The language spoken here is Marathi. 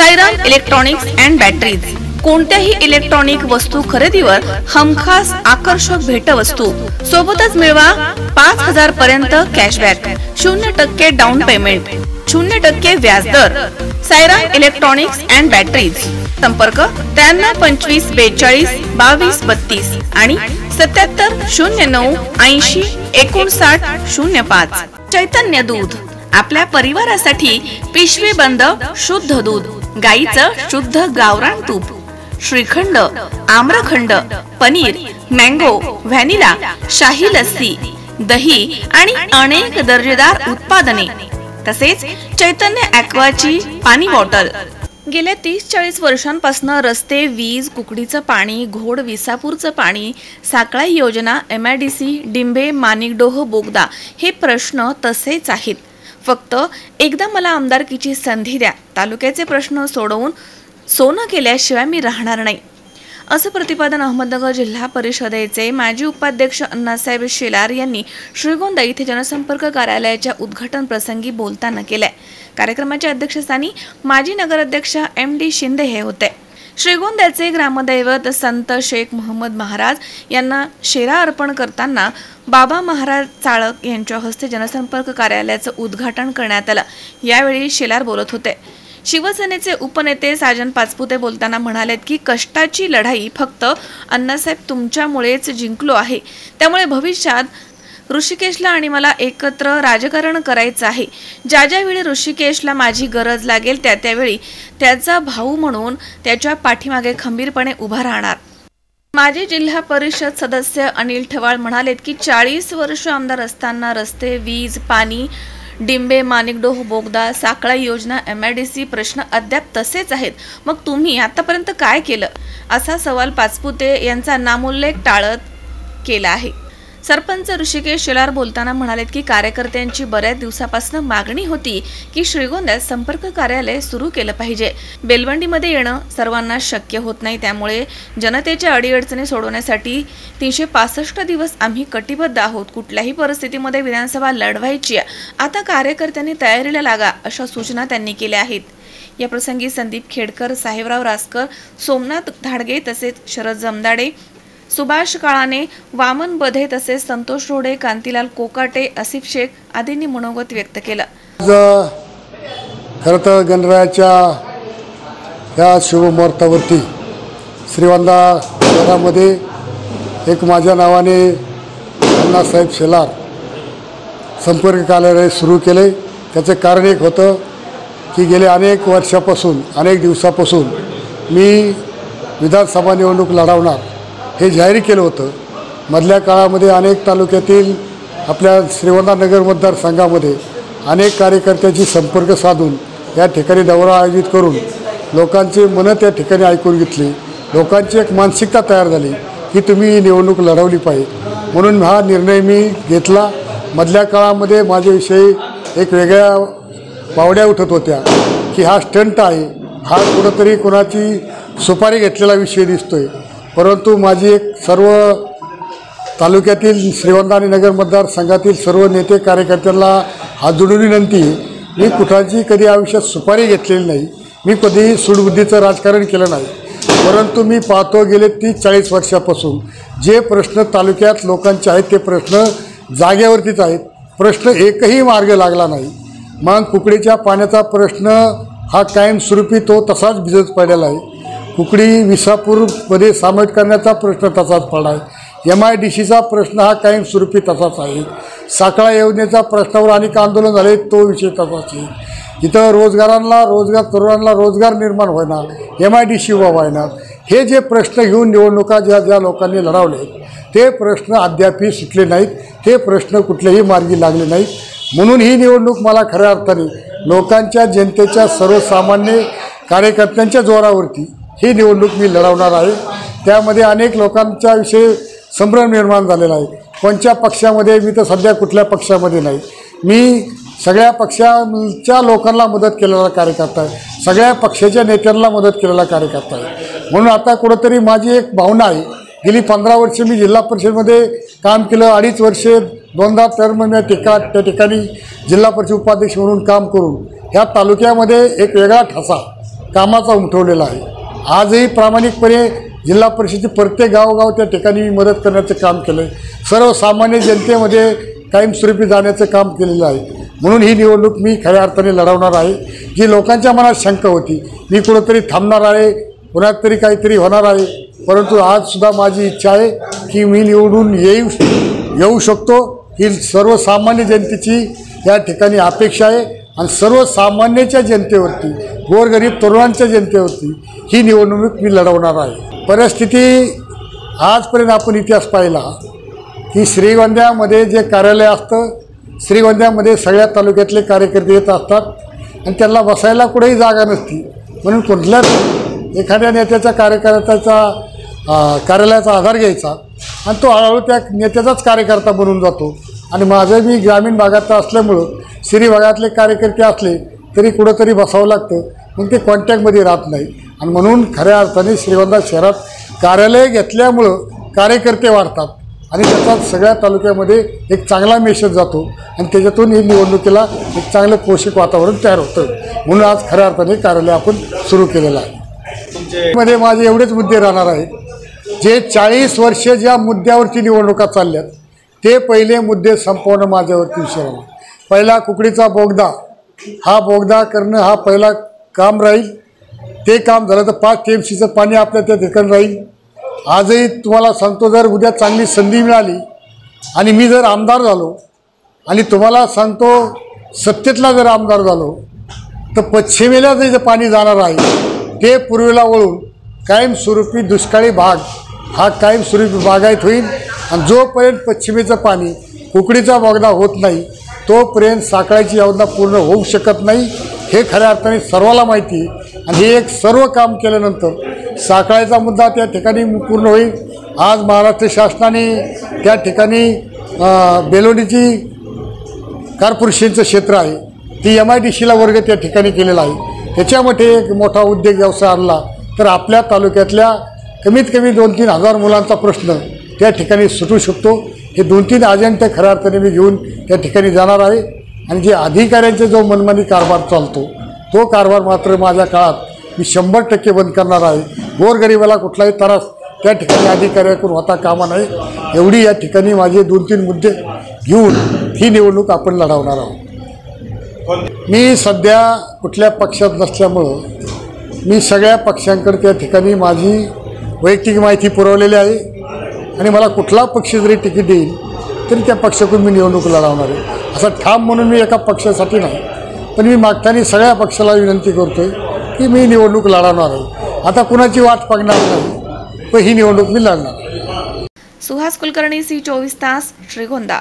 साईराम इलेक्ट्रॉनिक्स अँड बॅटरीज कोणत्याही इलेक्ट्रॉनिक वस्तू खरेदीवर हमखास आकर्षक भेटवस्तू सोबतच मिळवा 5000 पर्यंत कॅशबॅक, 0% डाऊन पेमेंट, 0% व्याजदर। साईराम इलेक्ट्रॉनिक्स अँड बॅटरीज, संपर्क 93 25 42 22 32 आणि 77 09 80 59 05। चैतन्य दूध, आपल्या परिवारासाठी पिशवी बंद शुद्ध दूध, गाईचं शुद्ध गावरान तूप, श्रीखंड, आम्रखंड, पनीर, मँगो, व्हॅनिला, शाही लस्सी, दही आणि अनेक दर्जेदार उत्पादने, तसेच चैतन्य ॲक्वाची पाणी बॉटल। गेल्या 30-40 वर्षांपासून रस्ते, वीज, कुकडीचं पाणी, घोड, विसापूरचं पाणी, साकळाई योजना, MIDC, डिंबे, माणिकडोह बोगदा हे प्रश्न तसेच आहेत। फक्त एकदा मला आमदारकीची संधी द्या, तालुक्याचे प्रश्न सोडवून सोनं केल्याशिवाय मी राहणार नाही, असं प्रतिपादन अहमदनगर जिल्हा परिषदेचे माजी उपाध्यक्ष अण्णासाहेब शेलार यांनी श्रीगोंदा येथे जनसंपर्क कार्यालयाच्या उद्घाटन प्रसंगी बोलताना केलंय। कार्यक्रमाच्या अध्यक्षस्थानी माजी नगराध्यक्ष MD शिंदे हे होते। श्रीगोंद्याचे ग्रामदैवत संत शेख मोहम्मद महाराज यांना शेरा अर्पण करताना बाबा महाराज चाळक यांच्या हस्ते जनसंपर्क कार्यालयाचं उद्घाटन करण्यात आलं। यावेळी शेलार बोलत होते। शिवसेनेचे उपनेते साजन पाचपुते बोलताना म्हणालेत की कष्टाची लढाई फक्त अण्णासाहेब तुमच्यामुळेच जिंकलो आहे, त्यामुळे भविष्यात ऋषिकेशला आणि मला एकत्र राजकारण करायचं आहे। ज्या ज्यावेळी ऋषिकेशला माझी गरज लागेल त्यावेळी त्याचा भाऊ म्हणून त्याच्या पाठीमागे खंबीरपणे उभा राहणार। माजी जिल्हा परिषद सदस्य अनिल ठवाळ म्हणालेत की 40 वर्ष आमदार असताना रस्ते, वीज, पाणी, डिंबे, माणिकडोह बोगदा, साकळाई योजना, MIDC प्रश्न अद्याप तसेच आहेत, मग तुम्ही आतापर्यंत काय केलं, असा सवाल पाचपुते यांचा नामोल्लेख टाळत केला आहे। सरपंच ऋषिकेश शेलार बोलताना म्हणालेत की कार्यकर्त्यांची बऱ्याच दिवसापासून मागणी होती की श्रीगोंद्यात संपर्क कार्यालय सुरू केलं पाहिजे। बेलवंडीमध्ये येणं सर्वांना शक्य होत नाही, त्यामुळे जनतेच्या अडीअडचणी सोडवण्यासाठी 365 दिवस आम्ही कटिबद्ध आहोत। कुठल्याही परिस्थितीमध्ये विधानसभा लढवायची, आता कार्यकर्त्यांनी तयारीला लागा, अशा सूचना त्यांनी केल्या आहेत। या प्रसंगी संदीप खेडकर, साहेबराव रासकर, सोमनाथ धाडगे तसेच शरद जमदाडे, सुभाष काळाने, वामन बधे तसेच संतोष रोडे, कांतीलाल कोकाटे, आसिफ शेख आदींनी मनोगत व्यक्त केलं। खरं तर गणरायाच्या या शुभमुहूर्तावरती श्रीगोंदा शहरामध्ये एक माझ्या नावाने अण्णासाहेब शेलार संपर्क कार्यालय सुरू केले। त्याचं कारण एक होतं की गेले अनेक वर्षापासून, अनेक दिवसापासून मी विधानसभा निवडणूक लढवणार हे जाहीर केलं होतं। मधल्या काळामध्ये अनेक तालुक्यातील आपल्या श्रीगोंदा नगर मतदारसंघामध्ये अनेक कार्यकर्त्यांची संपर्क साधून या ठिकाणी दौरा आयोजित करून लोकांचे मनं त्या ठिकाणी ऐकून घेतली। लोकांची एक मानसिकता तयार झाली की तुम्ही ही निवडणूक लढवली पाहिजे, म्हणून हा निर्णय मी घेतला। मधल्या काळामध्ये माझ्याविषयी एक वेगळ्या पावड्या उठत होत्या की हा स्टंट आहे, हा कुठंतरी कोणाची सुपारी घेतलेला विषय दिसतोय, परंतु माझी एक सर्व तालुक्यातील श्रीगोंदा आणि नगर मतदारसंघातील सर्व नेते कार्यकर्त्यांना हात जोडून विनंती, मी कुठाची कधी आयुष्यात सुपारी घेतलेली नाही, मी कधी सूडबुद्धीचं राजकारण केलं नाही, परंतु मी पाहतो गेले 30-40 वर्षापासून जे प्रश्न तालुक्यात लोकांचे आहेत ते प्रश्न जागेवरतीच आहेत, प्रश्न एकही मार्ग लागला नाही। मग कुकडीच्या पाण्याचा प्रश्न हा कायमस्वरूपी तो तसाच भिजत पडलेला आहे। कुकडी विसापूरमध्ये सामायिक करण्याचा प्रश्न तसाच पडला आहे। MIDCचा प्रश्न हा कायमस्वरूपी तसाच आहे। साखळा योजनेचा प्रश्नावर अनेक आंदोलन झाले, तो विषय तसाच आहे। इथं तरुणांना रोजगार निर्माण होणार, MIDC उभा व्हायणार, हे जे प्रश्न घेऊन निवडणुका ज्या लोकांनी लढवले ते प्रश्न अद्यापही सुटले नाहीत, ते प्रश्न कुठल्याही मार्गी लागले नाहीत। म्हणून ही निवडणूक मला खऱ्या अर्थाने लोकांच्या, जनतेच्या, सर्वसामान्य कार्यकर्त्यांच्या जोरावरती ही निवडणूक मी लढवणार आहे। त्यामध्ये अनेक लोकांच्या विषयी संभ्रम निर्माण झालेला आहे। कोणत्या पक्षामध्ये, मी तर सध्या कुठल्या पक्षामध्ये नाही, मी सगळ्या पक्षाच्या लोकांना मदत केलेला कार्यकर्ता आहे, सगळ्या पक्षाच्या नेत्यांना मदत केलेला कार्यकर्ता आहे। म्हणून आता कुठंतरी माझी एक भावना आहे, गेली 15 वर्षे मी जिल्हा परिषदेमध्ये काम केलं, 2.5 वर्षे 2दा टर्म मी त्या ठिकाणी जिल्हा परिषद उपाध्यक्ष म्हणून काम करून ह्या तालुक्यामध्ये एक वेगळा ठसा कामाचा उमटवलेला आहे। आजही प्रामाणिकपणे जिल्हा परिषदेचे प्रत्येक गावोगाव त्या ठिकाणी मी मदत करण्याचं काम केलं आहे। सर्वसामान्य जनतेमध्ये कायमस्वरूपी जाण्याचं काम केलेलं आहे। म्हणून ही निवडणूक मी खऱ्या अर्थाने लढवणार आहे। जी लोकांच्या मनात शंका होती मी कुठंतरी थांबणार आहे, पुण्यात तरी काहीतरी होणार आहे, परंतु आजसुद्धा माझी इच्छा आहे की मी निवडून येऊ शकतो। ही सर्वसामान्य जनतेची या ठिकाणी अपेक्षा आहे आणि सर्वसामान्याच्या जनतेवरती, गोरगरीब तरुणांच्या जनतेवरती ही निवडणूक मी लढवणार आहे। परिस्थिती आजपर्यंत आपण इतिहास पाहिला की श्रीगोंद्यामध्ये जे कार्यालय असतं, श्रीगोंद्यामध्ये सगळ्या तालुक्यातले कार्यकर्ते येत असतात आणि त्यांना बसायला कुठेही जागा नसती, म्हणून कुठल्याच एखाद्या नेत्याच्या कार्यालयाचा आधार घ्यायचा आणि तो हळूहळू त्या नेत्याचाच कार्यकर्ता बनून जातो। आणि माझं मी ग्रामीण भागात असल्यामुळं शहरी भागातले कार्यकर्ते असले तरी कुठंतरी बसावं लागतं, मग ते कॉन्टॅक्टमध्ये राहत नाही आणि म्हणून खऱ्या अर्थाने श्रीगोंदा शहरात कार्यालय घेतल्यामुळं कार्यकर्ते वाढतात आणि त्याचा सगळ्या तालुक्यामध्ये एक चांगला मेसेज जातो आणि त्याच्यातून ही निवडणुकीला एक चांगलं पोषक वातावरण तयार होतं। म्हणून आज खऱ्या अर्थाने कार्यालय आपण सुरू केलेलं आहे। मध्ये माझे एवढेच मुद्दे राहणार आहेत, जे 40 वर्ष ज्या मुद्द्यावरती निवडणुका चालल्यात ते पहिले मुद्दे संपवणं माझ्यावरती विषय राहणार। पहिला कुकडीचा बोगदा, हा बोगदा करणं हा पहिला काम राहील। ते काम झालं तर 5 TMCचं पाणी आपल्या त्या ठिकाणी राहील। आजही तुम्हाला सांगतो, जर उद्या चांगली संधी मिळाली आणि मी जर आमदार झालो आणि तुम्हाला सांगतो सत्तेतला जर आमदार झालो तर पश्चिमेला जे पाणी जाणार आहे ते पूर्वेला वळून कायमस्वरूपी दुष्काळी भाग हा कायमस्वरूपी बागायत होईल आणि जोपर्यंत पश्चिमेचं पाणी कुकडीचा बोगदा होत नाही तोपर्यंत साखळ्याची योजना पूर्ण होऊ शकत नाही, हे खऱ्या अर्थाने सर्वाला माहिती आहे। आणि हे एक सर्व काम केल्यानंतर साखळ्याचा मुद्दा त्या ठिकाणी पूर्ण होईल। आज महाराष्ट्र शासनाने त्या ठिकाणी बेलोनीची कॉर्पोरेशनचं क्षेत्र आहे, ती MIDCला वर्ग त्या ठिकाणी केलेला आहे। त्याच्यामध्ये एक मोठा उद्योग व्यवसाय आणला तर आपल्या तालुक्यातल्या कमीत कमी 2-3 हजार मुलांचा प्रश्न त्या ठिकाणी सुटू शकतो। हे 2-3 अजेंडे खऱ्या अर्थाने मी घेऊन त्या ठिकाणी जाणार आहे आणि जे अधिकाऱ्यांचे जो मनमानी कारभार चालतो तो कारभार मात्र माझ्या काळात मी 100% बंद करणार आहे। गोरगरिबाला कुठलाही त्रास त्या ठिकाणी अधिकाऱ्याकडून होता कामा नाही, एवढी या ठिकाणी माझे 2-3 मुद्दे घेऊन ही निवडणूक आपण लढवणार आहोत। मी सध्या कुठल्या पक्षात नसल्यामुळं मी सगळ्या पक्षांकडे त्या ठिकाणी माझी वैयक्तिक माहिती पुरवलेली आहे आणि मला कुठला पक्ष जरी तिकीट देईल तरी त्या पक्षाकडून मी निवडणूक लढवणार आहे। असं ठाम म्हणून मी एका पक्षासाठी नाही, पण मी मागताना सगळ्या पक्षाला विनंती करतो आहे की मी निवडणूक लढवणार आहे। आता कुणाची वाट पाहणार नाही, पण ही निवडणूक मी लढणार। सुहास कुलकर्णी, C24 तास, श्रीगोंदा।